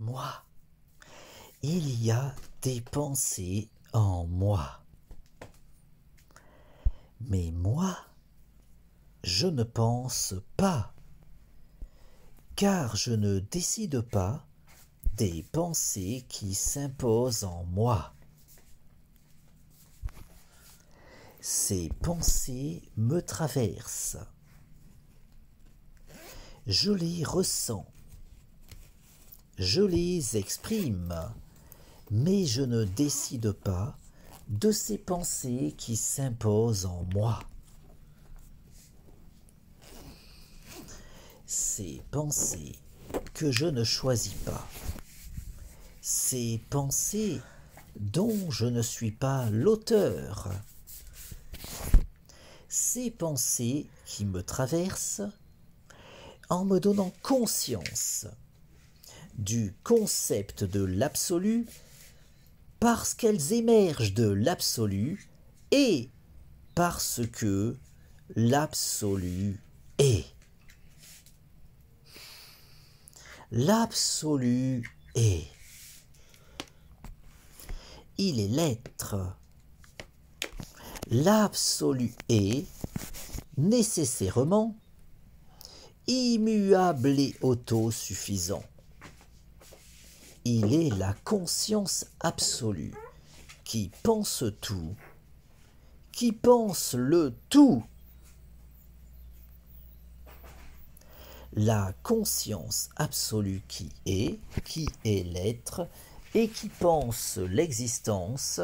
Moi, il y a des pensées en moi. Mais moi, je ne pense pas, car je ne décide pas des pensées qui s'imposent en moi. Ces pensées me traversent. Je les ressens. Je les exprime, mais je ne décide pas de ces pensées qui s'imposent en moi. Ces pensées que je ne choisis pas. Ces pensées dont je ne suis pas l'auteur. Ces pensées qui me traversent en me donnant conscience du concept de l'absolu parce qu'elles émergent de l'absolu et parce que l'absolu est. L'absolu est. Il est l'être. L'absolu est nécessairement immuable et autosuffisant. Il est la conscience absolue qui pense tout, qui pense le tout. La conscience absolue qui est l'être et qui pense l'existence,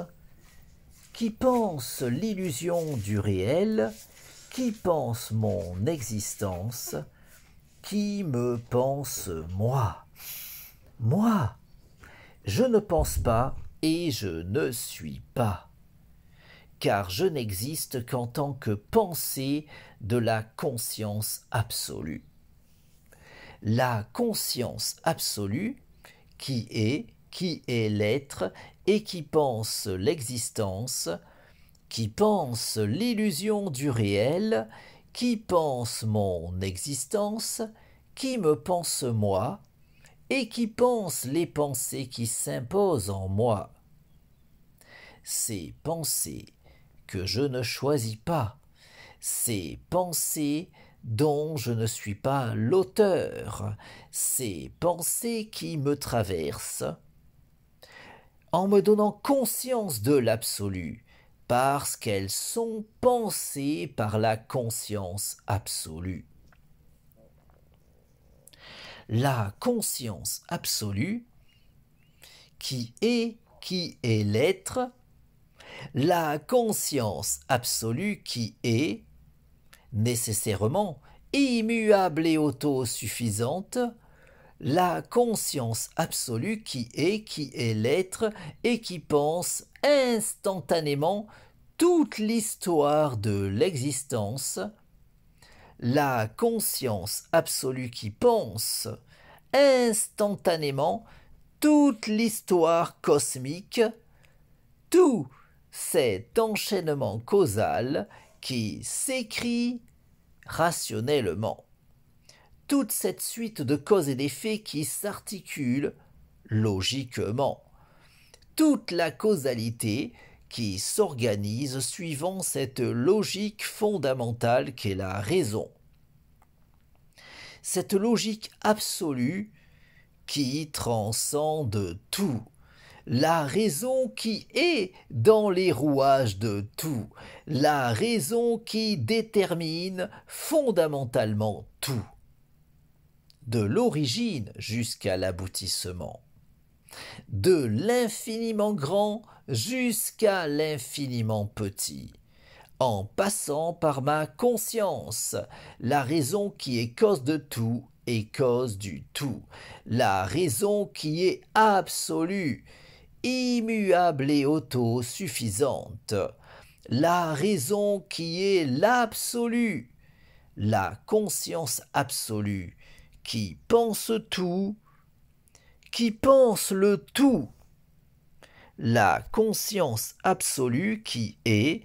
qui pense l'illusion du réel, qui pense mon existence, qui me pense moi. Moi, je ne pense pas et je ne suis pas, car je n'existe qu'en tant que pensée de la conscience absolue. La conscience absolue qui est l'être et qui pense l'existence, qui pense l'illusion du réel, qui pense mon existence, qui me pense moi, et qui pense les pensées qui s'imposent en moi. Ces pensées que je ne choisis pas, ces pensées dont je ne suis pas l'auteur, ces pensées qui me traversent, en me donnant conscience de l'absolu, parce qu'elles sont pensées par la conscience absolue. La conscience absolue, qui est l'être, la conscience absolue qui est, nécessairement, immuable et autosuffisante, la conscience absolue qui est l'être et qui pense instantanément toute l'histoire de l'existence, la conscience absolue qui pense instantanément toute l'histoire cosmique, tout cet enchaînement causal qui s'écrit rationnellement. Toute cette suite de causes et d'effets qui s'articule logiquement. Toute la causalité qui s'organise suivant cette logique fondamentale qu'est la raison. Cette logique absolue qui transcende tout. La raison qui est dans les rouages de tout. La raison qui détermine fondamentalement tout. De l'origine jusqu'à l'aboutissement. De l'infiniment grand jusqu'à l'infiniment petit. En passant par ma conscience, la raison qui est cause de tout et cause du tout. La raison qui est absolue, immuable et autosuffisante. La raison qui est l'absolu, la conscience absolue, qui pense tout, qui pense le tout. La conscience absolue qui est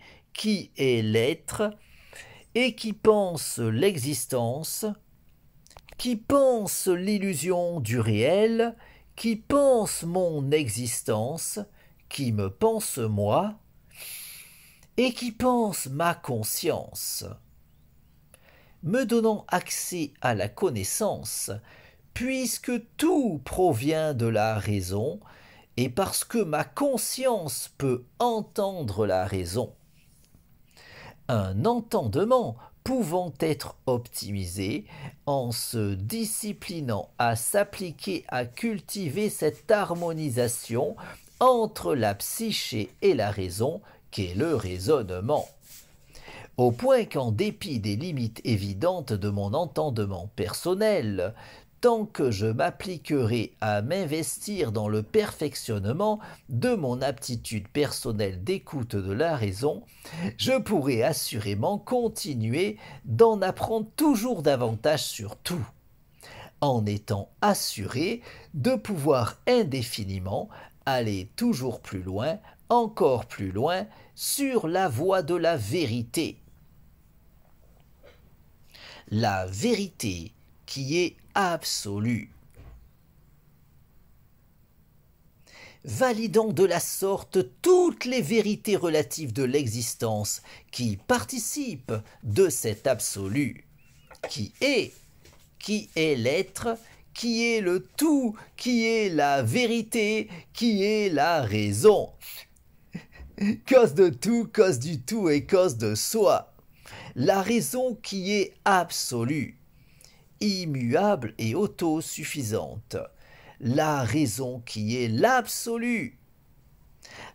l'être et qui pense l'existence, qui pense l'illusion du réel, qui pense mon existence, qui me pense moi, et qui pense ma conscience, me donnant accès à la connaissance, puisque tout provient de la raison, et parce que ma conscience peut entendre la raison. Un entendement pouvant être optimisé en se disciplinant à s'appliquer à cultiver cette harmonisation entre la psyché et la raison qu'est le raisonnement. Au point qu'en dépit des limites évidentes de mon entendement personnel, tant que je m'appliquerai à m'investir dans le perfectionnement de mon aptitude personnelle d'écoute de la raison, je pourrai assurément continuer d'en apprendre toujours davantage sur tout, en étant assuré de pouvoir indéfiniment aller toujours plus loin, encore plus loin, sur la voie de la vérité. La vérité qui est absolue. Validant de la sorte toutes les vérités relatives de l'existence qui participent de cet absolu, qui est l'être, qui est le tout, qui est la vérité, qui est la raison. Cause de tout, cause du tout et cause de soi. La raison qui est absolue, immuable et autosuffisante. La raison qui est l'absolu.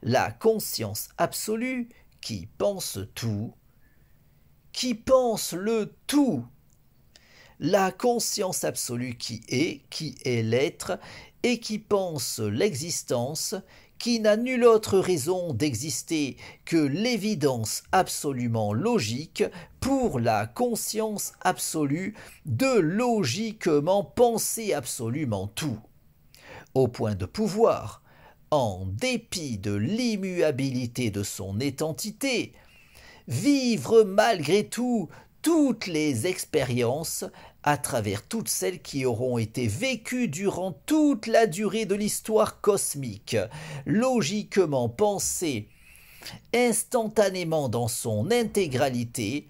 La conscience absolue qui pense tout, qui pense le tout. La conscience absolue qui est l'être et qui pense l'existence, qui n'a nulle autre raison d'exister que l'évidence absolument logique pour la conscience absolue de logiquement penser absolument tout, au point de pouvoir, en dépit de l'immuabilité de son étentité, vivre malgré tout toutes les expériences à travers toutes celles qui auront été vécues durant toute la durée de l'histoire cosmique, logiquement pensée, instantanément dans son intégralité,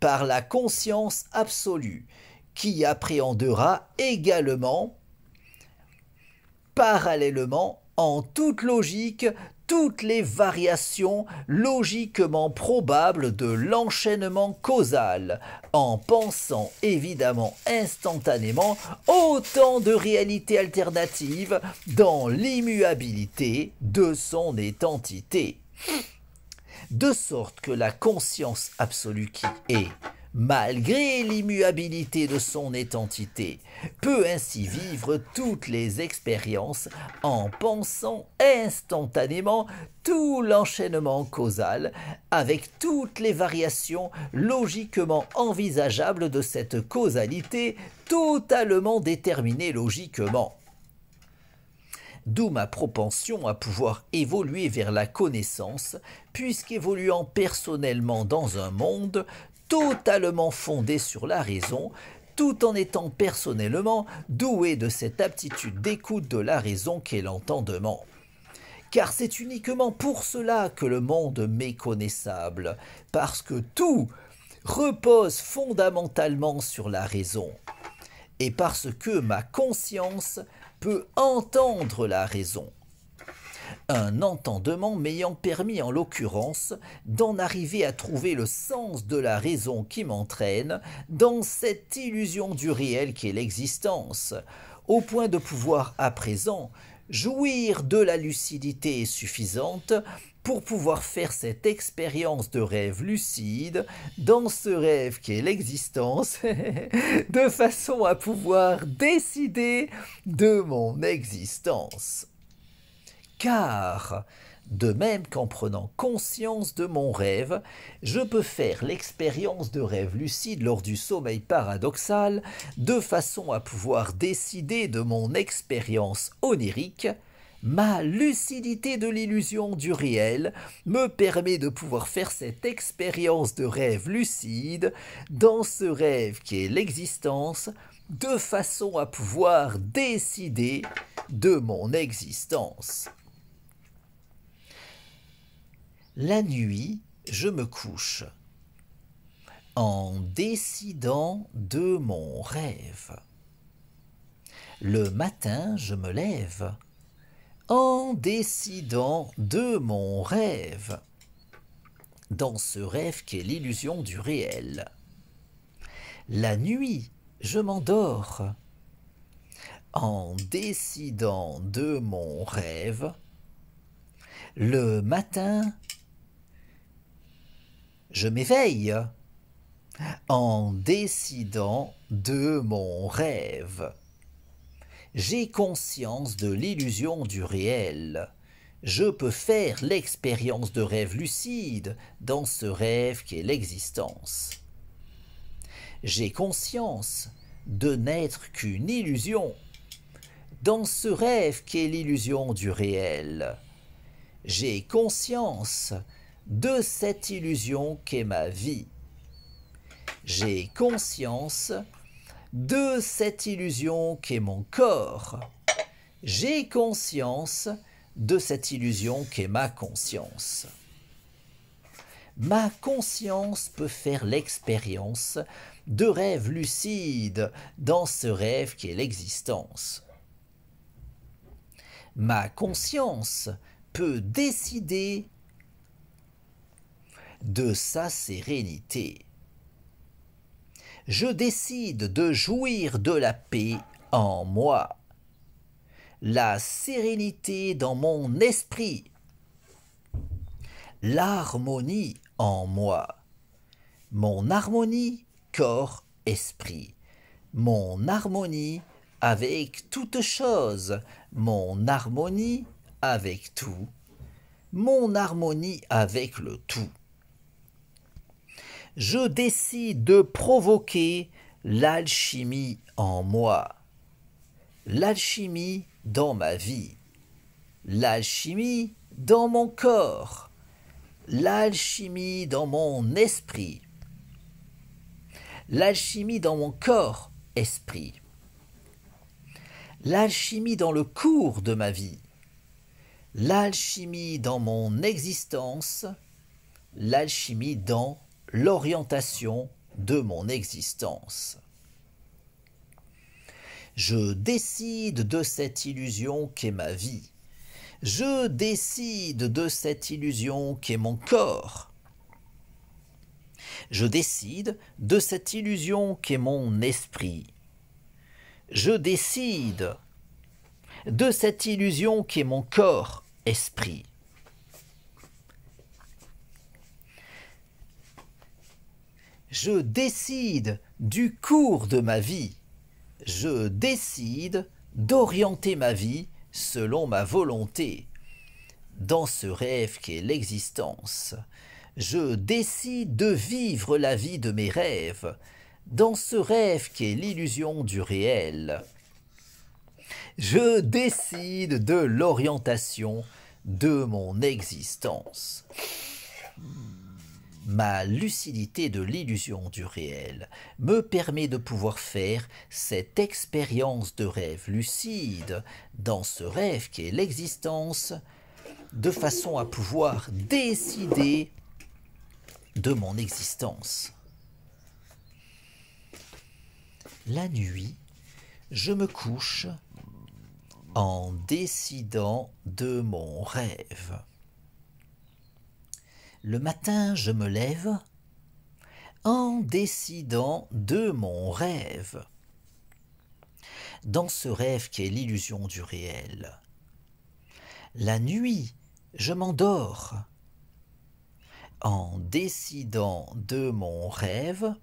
par la conscience absolue, qui appréhendera également, parallèlement, en toute logique, toutes les variations logiquement probables de l'enchaînement causal, en pensant évidemment instantanément autant de réalités alternatives dans l'immuabilité de son étentité. De sorte que la conscience absolue qui est, malgré l'immuabilité de son étentité, peut ainsi vivre toutes les expériences en pensant instantanément tout l'enchaînement causal avec toutes les variations logiquement envisageables de cette causalité totalement déterminée logiquement. D'où ma propension à pouvoir évoluer vers la connaissance, puisqu'évoluant personnellement dans un monde totalement fondé sur la raison, tout en étant personnellement doué de cette aptitude d'écoute de la raison qu'est l'entendement. Car c'est uniquement pour cela que le monde m'est connaissable, parce que tout repose fondamentalement sur la raison, et parce que ma conscience peut entendre la raison. Un entendement m'ayant permis en l'occurrence d'en arriver à trouver le sens de la raison qui m'entraîne dans cette illusion du réel qu'est l'existence, au point de pouvoir à présent jouir de la lucidité suffisante pour pouvoir faire cette expérience de rêve lucide dans ce rêve qu'est l'existence, de façon à pouvoir décider de mon existence. Car, de même qu'en prenant conscience de mon rêve, je peux faire l'expérience de rêve lucide lors du sommeil paradoxal, de façon à pouvoir décider de mon expérience onirique, ma lucidité de l'illusion du réel me permet de pouvoir faire cette expérience de rêve lucide dans ce rêve qui est l'existence, de façon à pouvoir décider de mon existence. La nuit, je me couche en décidant de mon rêve. Le matin, je me lève en décidant de mon rêve, dans ce rêve qu'est l'illusion du réel. La nuit, je m'endors en décidant de mon rêve. Le matin, je m'éveille en décidant de mon rêve. J'ai conscience de l'illusion du réel. Je peux faire l'expérience de rêve lucide dans ce rêve qu'est l'existence. J'ai conscience de n'être qu'une illusion dans ce rêve qu'est l'illusion du réel. J'ai conscience de cette illusion qu'est ma vie. J'ai conscience de cette illusion qu'est mon corps. J'ai conscience de cette illusion qu'est ma conscience. Ma conscience peut faire l'expérience de rêve lucide dans ce rêve qu'est l'existence. Ma conscience peut décider de sa sérénité. Je décide de jouir de la paix en moi, la sérénité dans mon esprit, l'harmonie en moi, mon harmonie corps-esprit, mon harmonie avec toute chose, mon harmonie avec tout, mon harmonie avec le tout. Je décide de provoquer l'alchimie en moi, l'alchimie dans ma vie, l'alchimie dans mon corps, l'alchimie dans mon esprit, l'alchimie dans mon corps, esprit, l'alchimie dans le cours de ma vie, l'alchimie dans mon existence, l'alchimie dans l'orientation de mon existence. Je décide de cette illusion qu'est ma vie. Je décide de cette illusion qu'est mon corps. Je décide de cette illusion qu'est mon esprit. Je décide de cette illusion qu'est mon corps, esprit. Je décide du cours de ma vie. Je décide d'orienter ma vie selon ma volonté. Dans ce rêve qu'est l'existence, je décide de vivre la vie de mes rêves. Dans ce rêve qu'est l'illusion du réel, je décide de l'orientation de mon existence. Ma lucidité de l'illusion du réel me permet de pouvoir faire cette expérience de rêve lucide dans ce rêve qu'est l'existence, de façon à pouvoir décider de mon existence. La nuit, je me couche en décidant de mon rêve. Le matin, je me lève en décidant de mon rêve. Dans ce rêve qu'est l'illusion du réel. La nuit, je m'endors en décidant de mon rêve.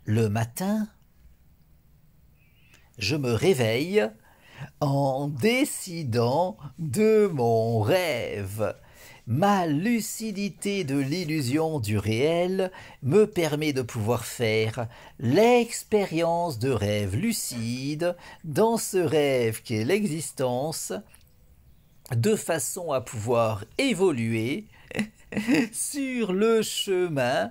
Le matin, je me réveille en décidant de mon rêve. Ma lucidité de l'illusion du réel me permet de pouvoir faire l'expérience de rêve lucide dans ce rêve qu'est l'existence, de façon à pouvoir évoluer sur le chemin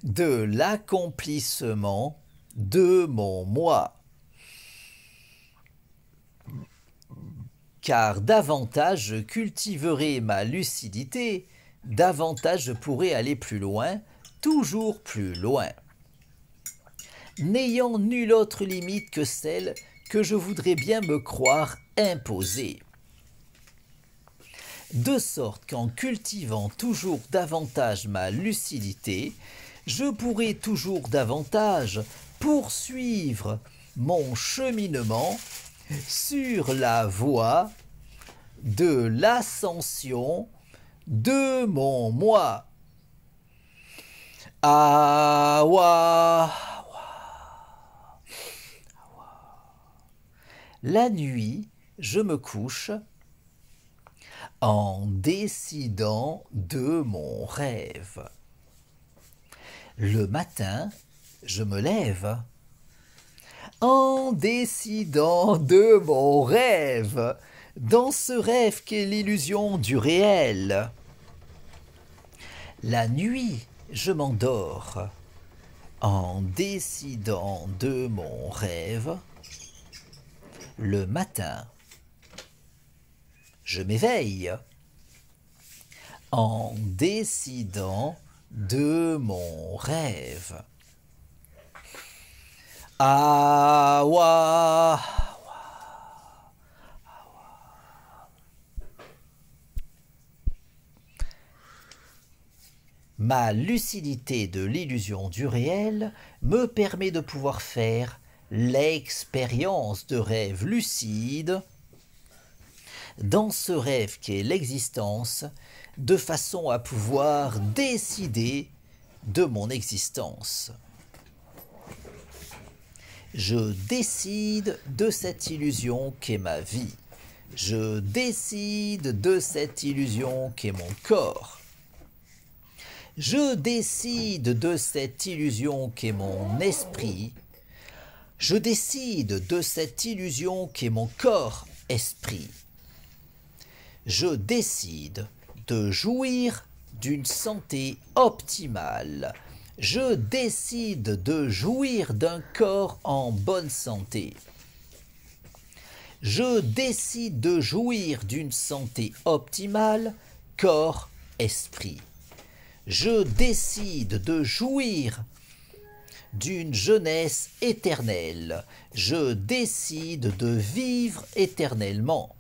de l'accomplissement de mon moi. car davantage je cultiverai ma lucidité, davantage je pourrai aller plus loin, toujours plus loin, n'ayant nulle autre limite que celle que je voudrais bien me croire imposer. De sorte qu'en cultivant toujours davantage ma lucidité, je pourrai toujours davantage poursuivre mon cheminement sur la voie de l'ascension de mon moi. Awa. La nuit, je me couche en décidant de mon rêve. Le matin, je me lève en décidant de mon rêve, dans ce rêve qu'est l'illusion du réel. La nuit, je m'endors en décidant de mon rêve. Le matin, je m'éveille en décidant de mon rêve. Awa. Ma lucidité de l'illusion du réel me permet de pouvoir faire l'expérience de rêve lucide dans ce rêve qu'est l'existence, de façon à pouvoir décider de mon existence. Je décide de cette illusion qu'est ma vie. Je décide de cette illusion qu'est mon corps. Je décide de cette illusion qu'est mon esprit. Je décide de cette illusion qu'est mon corps-esprit. Je décide de jouir d'une santé optimale. Je décide de jouir d'un corps en bonne santé. Je décide de jouir d'une santé optimale, corps-esprit. Je décide de jouir d'une jeunesse éternelle. Je décide de vivre éternellement.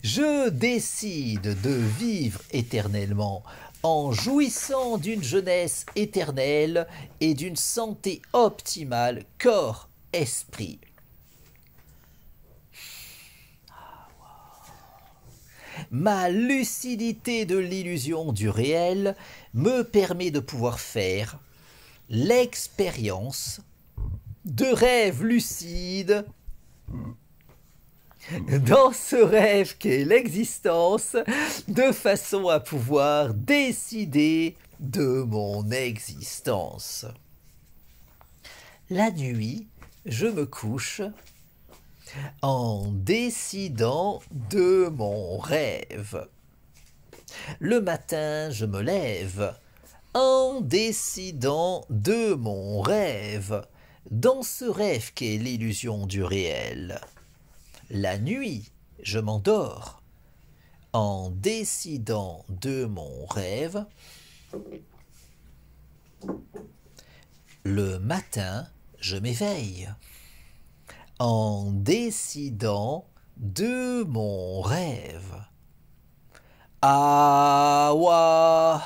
Je décide de vivre éternellement en jouissant d'une jeunesse éternelle et d'une santé optimale corps-esprit. Ma lucidité de l'illusion du réel me permet de pouvoir faire l'expérience de rêves lucides dans ce rêve qu'est l'existence, de façon à pouvoir décider de mon existence. La nuit, je me couche en décidant de mon rêve. Le matin, je me lève en décidant de mon rêve, dans ce rêve qu'est l'illusion du réel. La nuit, je m'endors en décidant de mon rêve. Le matin, je m'éveille en décidant de mon rêve. Awa.